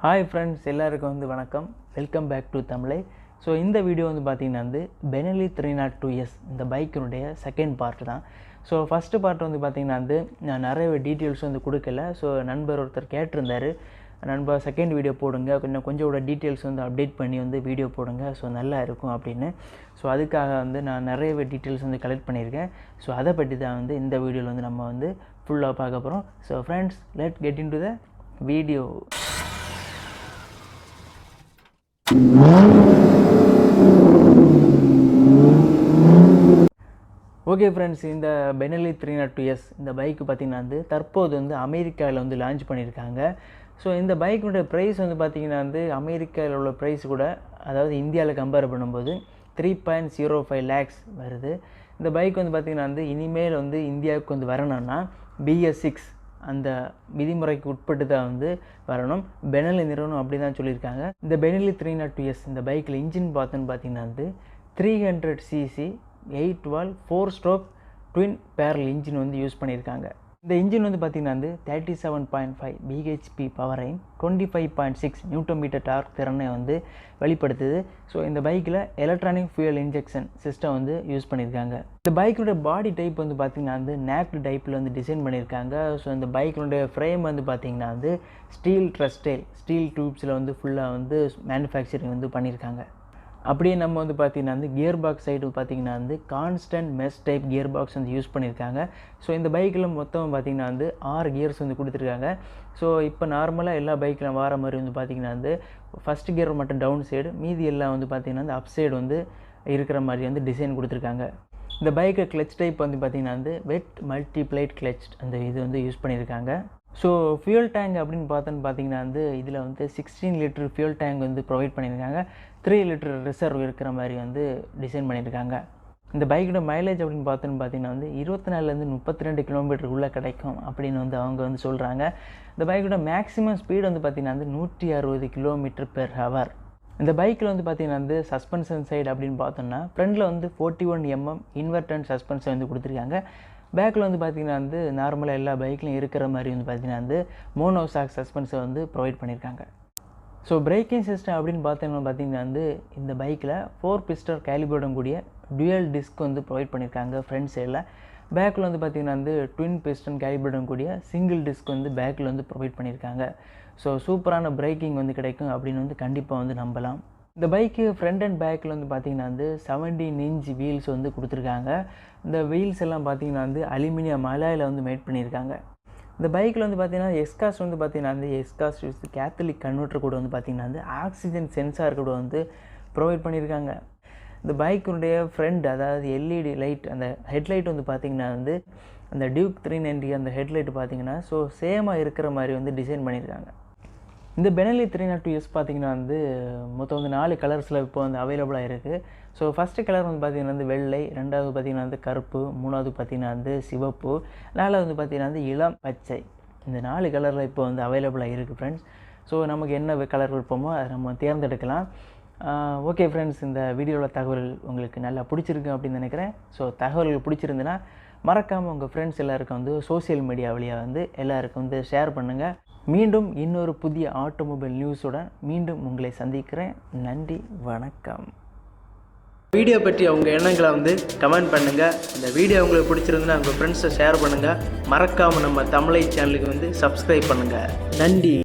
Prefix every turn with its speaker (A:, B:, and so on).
A: Hi friends, எல்லாருக்கும் வணக்கம். Welcome back to தமிழை. ஸோ இந்த வீடியோ பார்த்தீங்கன்னா பெனலி 302S இந்த பைக்கினுடைய செகண்ட் பார்ட் தான். ஸோ ஃபஸ்ட்டு பார்ட் பார்த்தீங்கன்னா நான் நிறைய டீட்டெயில்ஸ் கொடுக்கல. ஸோ நண்பர் ஒருத்தர் கேட்டிருந்தார், நண்பர் செகண்ட் வீடியோ போடுங்க, கொஞ்சம் டீட்டெயில்ஸ் அப்டேட் பண்ணி வீடியோ போடுங்க, ஸோ நல்லா இருக்கும் அப்படின்னு. ஸோ அதுக்காக நான் நிறைய டீட்டெயில்ஸ் கலெக்ட் பண்ணியிருக்கேன். ஸோ அதை பற்றி தான் இந்த வீடியோவில் நம்ம ஃபுல்லாக பார்க்க போகிறோம். So friends, let get in to the video. Okay friends, இந்த பெனலி 302S இந்த பைக்கு பார்த்திங்கன்னா தற்போது அமெரிக்காவில் லான்ச் பண்ணியிருக்காங்க. ஸோ இந்த பைக்கினுடைய ப்ரைஸ் பார்த்திங்கன்னா அமெரிக்காவில் உள்ள ப்ரைஸ் கூட, அதாவது இந்தியாவில் கம்பேர் பண்ணும்போது 3.05 lakhs வருது. இந்த பைக் பார்த்திங்கன்னா இனிமேல் இந்தியாவுக்கு வரணும்னா BS6 அந்த விதிமுறைக்கு உட்பட்டு தான் வரணும். பெனலி நிறுவனம் அப்படி தான் சொல்லியிருக்காங்க. இந்த பெனலி 302S இந்த பைக்கில் இன்ஜின் பார்த்தீங்கன்னா 300cc 8 4 stroke twin barrel engine use பண்ணியிருக்காங்க. இந்த இன்ஜின் பார்த்திங்கன்னா 37.5 bhp பவரையும் 25.6 Nm டார்க் திறனை வெளிப்படுத்துது. ஸோ இந்த பைக்கில் electronic fuel injection system use பண்ணியிருக்காங்க. இந்த பைக்கினுடைய பாடி டைப் பார்த்திங்கன்னா நேக்டு டைப்பில் டிசைன் பண்ணியிருக்காங்க. ஸோ இந்த பைக்கினுடைய ஃப்ரேம் பார்த்திங்கன்னா ஸ்டீல் ட்ரஸ்டைல் ஸ்டீல் டியூப்ஸில் ஃபுல்லாக மேனுஃபேக்சரிங் பண்ணியிருக்காங்க. அப்படியே நம்ம பார்த்திங்கன்னா கியர் பாக்ஸ் சைடு பார்த்திங்கன்னா constant mesh type gear box use பண்ணியிருக்காங்க. ஸோ இந்த பைக்கில் மொத்தம் பார்த்திங்கன்னா 6 கியர்ஸ் கொடுத்துருக்காங்க. ஸோ இப்போ நார்மலாக எல்லா பைக்கில் வர மாதிரி பார்த்திங்கன்னா ஃபஸ்ட் கியர் மட்டும் டவுன் சைடு, மீதி எல்லாம் பார்த்திங்கன்னா அப் சைடு இருக்கிற மாதிரி டிசைன் கொடுத்துருக்காங்க. இந்த பைக்கு கிளச் டைப் பார்த்திங்கன்னா வெட் மல்டிப்ளைட் கிளச் அந்த இது யூஸ் பண்ணியிருக்காங்க. ஸோ ஃபியூல் டேங்க் அப்படின்னு பார்த்திங்கன்னா இதில் 16 லிட்டர் ஃபியூல் டேங்க் ப்ரொவைட் பண்ணியிருக்காங்க. 3 லிட்டர் ரிசர்வ் இருக்கிற மாதிரி டிசைன் பண்ணியிருக்காங்க. இந்த பைக்கோட மைலேஜ் அப்படின்னு பார்த்திங்கன்னா 24லேருந்து 32 கிலோமீட்டருக்குள்ளே கிடைக்கும் அப்படின்னு அவங்க சொல்கிறாங்க. இந்த பைக்கோட மேக்ஸிமம் ஸ்பீடு பார்த்திங்கன்னா 160 km/h. இந்த பைக்கில் பார்த்திங்கன்னா சஸ்பென்ஷன் சைடு அப்படின்னு பார்த்தோம்னா ஃப்ரண்டில் 41 mm இன்வெர்டன்ட் சஸ்பென்ஷன் கொடுத்துருக்காங்க. பேக்கில் பார்த்திங்கன்னா நார்மலாக எல்லா பைக்லையும் இருக்கிற மாதிரி பார்த்திங்கன்னா மோனோசாக் சஸ்பென்ஷன் ப்ரொவைட் பண்ணியிருக்காங்க. ஸோ பிரேக்கிங் சிஸ்டம் அப்படின்னு பார்த்திங்கன்னா இந்த பைக்கில் 4 பிஸ்டன் கேலிபருடன் கூடிய டுயல் டிஸ்க் ப்ரொவைட் பண்ணியிருக்காங்க ஃப்ரண்ட் சைடில். பேக்கில் பார்த்திங்கன்னா ட்வின் பிஸ்டன் கேலிபருடன் கூடிய சிங்கிள் டிஸ்க் பேக்கில் ப்ரொவைட் பண்ணியிருக்காங்க. ஸோ சூப்பரான பிரேக்கிங் கிடைக்கும் அப்படின்னு கண்டிப்பாக நம்பலாம். இந்த பைக்கு ஃப்ரண்ட் அண்ட் பேக்கில் பார்த்திங்கன்னா 17 inch வீல்ஸ் கொடுத்துருக்காங்க. இந்த வீல்ஸ் எல்லாம் பார்த்திங்கன்னா அலுமினியம் அலாயில் மேட் பண்ணியிருக்காங்க. இந்த பைக்கில் பார்த்திங்கன்னா எக்ஸ்காஸ்ட் பார்த்திங்கன்னா எக்ஸ்காஸ்ட் கேத்தலிக் கன்வெர்ட்டர் கூட பார்த்திங்கன்னா ஆக்சிஜன் சென்சார் கூட ப்ரொவைட் பண்ணியிருக்காங்க. இந்த பைக்கினுடைய ஃப்ரண்ட், அதாவது LED லைட், அந்த ஹெட்லைட் பார்த்திங்கன்னா அந்த டியூக் 390 அந்த ஹெட்லைட் பார்த்திங்கன்னா ஸோ சேமாக இருக்கிற மாதிரி டிசைன் பண்ணியிருக்காங்க. இந்த பெனலி 302S பார்த்திங்கன்னா மொத்தம் 4 கலர்ஸில் இப்போ அவைலபிளாக இருக்குது. ஸோ ஃபஸ்ட்டு கலர் பார்த்திங்கன்னா வெள்ளை, ரெண்டாவது பார்த்திங்கன்னா கருப்பு, மூணாவது பார்த்திங்கன்னா சிவப்பு, நாலாவது பார்த்திங்கன்னா இளம் பச்சை. இந்த 4 கலரில் இப்போ அவைலபிளாக இருக்குது ஃப்ரெண்ட்ஸ். ஸோ நமக்கு என்ன கலர் விருப்பமோ அதை நம்ம தேர்ந்தெடுக்கலாம். ஓகே ஃப்ரெண்ட்ஸ், இந்த வீடியோவில் தகவல் உங்களுக்கு நல்லா பிடிச்சிருக்கு அப்படின்னு நினைக்கிறேன். ஸோ தகவல்கள் பிடிச்சிருந்துன்னா மறக்காமல் உங்கள் ஃப்ரெண்ட்ஸ் எல்லாருக்கும் சோசியல் மீடியா வழியாக எல்லாருக்கும் ஷேர் பண்ணுங்கள். மீண்டும் இன்னொரு புதிய ஆட்டோமொபைல் நியூஸுடன் மீண்டும் உங்களை சந்திக்கிறேன். நன்றி, வணக்கம். வீடியோ பற்றி அவங்க எண்ணங்களை கமெண்ட் பண்ணுங்கள். இந்த வீடியோ உங்களுக்கு பிடிச்சிருந்துன்னா உங்கள் ஃப்ரெண்ட்ஸை ஷேர் பண்ணுங்கள். மறக்காமல் நம்ம தமிழை சேனலுக்கு சப்ஸ்கிரைப் பண்ணுங்கள். நன்றி.